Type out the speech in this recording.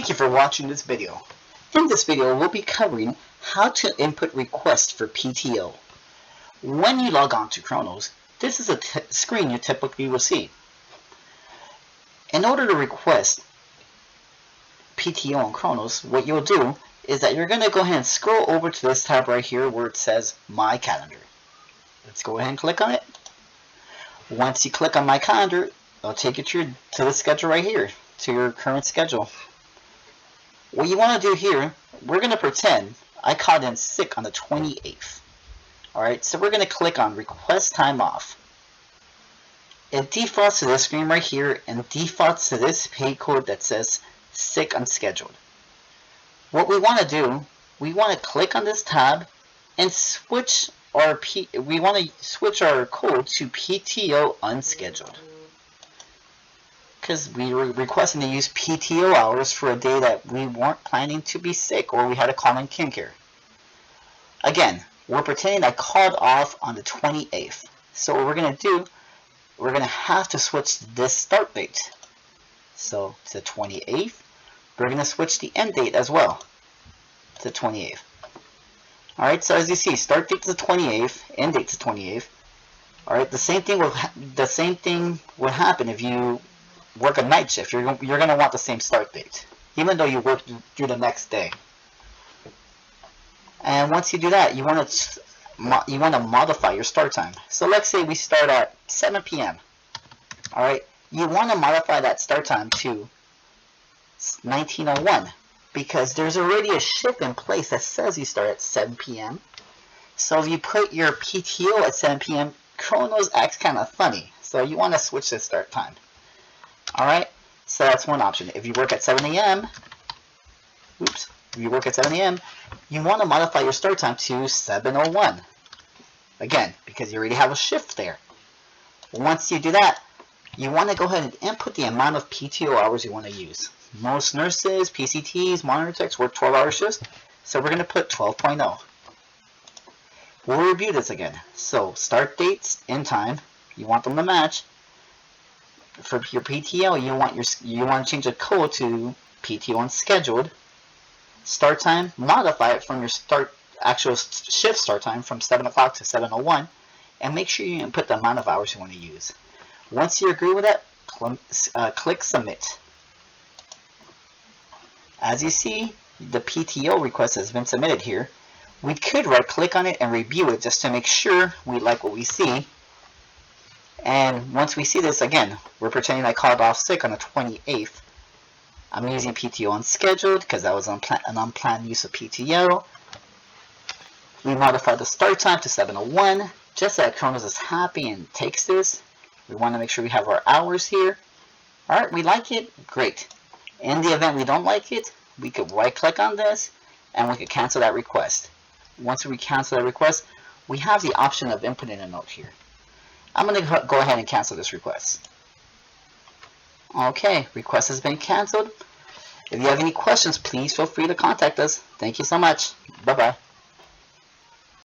Thank you for watching this video. In this video, we'll be covering how to input requests for PTO. When you log on to Kronos, this is a screen you typically will see. In order to request PTO on Kronos, what you'll do is that you're going to go ahead and scroll over to this tab right here where it says My Calendar. Let's go ahead and click on it. Once you click on My Calendar, it'll take you to the schedule right here, to your current schedule. What you want to do here, we're going to pretend I called in sick on the 28th. Alright, so we're going to click on Request Time Off. It defaults to this screen right here and defaults to this pay code that says Sick Unscheduled. What we want to do, we want to click on this tab and switch our code to PTO Unscheduled. Because we were requesting to use PTO hours for a day that we weren't planning to be sick or we had to call in KinCare. Again, we're pretending I called off on the 28th. So what we're going to do, we're going to have to switch this start date. So to the 28th, we're going to switch the end date as well to the 28th. Alright, so as you see, start date to the 28th, end date to the 28th. Alright, the same thing would happen if you work a night shift. You're going to want the same start date, even though you work through the next day. And once you do that, you want to modify your start time. So let's say we start at 7 p.m. Alright, you want to modify that start time to 1901 because there's already a shift in place that says you start at 7 p.m. So if you put your PTO at 7 p.m., Kronos acts kind of funny. So you want to switch the start time. Alright, so that's one option. If you work at 7 a.m., if you work at 7 a.m., you want to modify your start time to 7:01. Again, because you already have a shift there. Once you do that, you want to go ahead and input the amount of PTO hours you want to use. Most nurses, PCTs, monitor techs work 12-hour shifts, so we're going to put 12.0. We'll review this again. So, start dates, end time, you want them to match. For your PTO, you want to change the code to PTO Unscheduled. Start time, modify it from your actual shift start time from 7 o'clock to 7:01, and make sure you input the amount of hours you want to use. Once you agree with that, click Submit. As you see, the PTO request has been submitted here. We could right-click on it and review it just to make sure we like what we see. And once we see this, again, we're pretending I called off sick on the 28th. I'm using PTO Unscheduled because that was an unplanned use of PTO. We modified the start time to 7:01 just so that Kronos is happy and takes this. We want to make sure we have our hours here. Alright, we like it? Great. In the event we don't like it, we could right-click on this and we could cancel that request. Once we cancel that request, we have the option of inputting a note here. I'm going to go ahead and cancel this request. Okay, request has been canceled. If you have any questions, please feel free to contact us. Thank you so much. Bye-bye.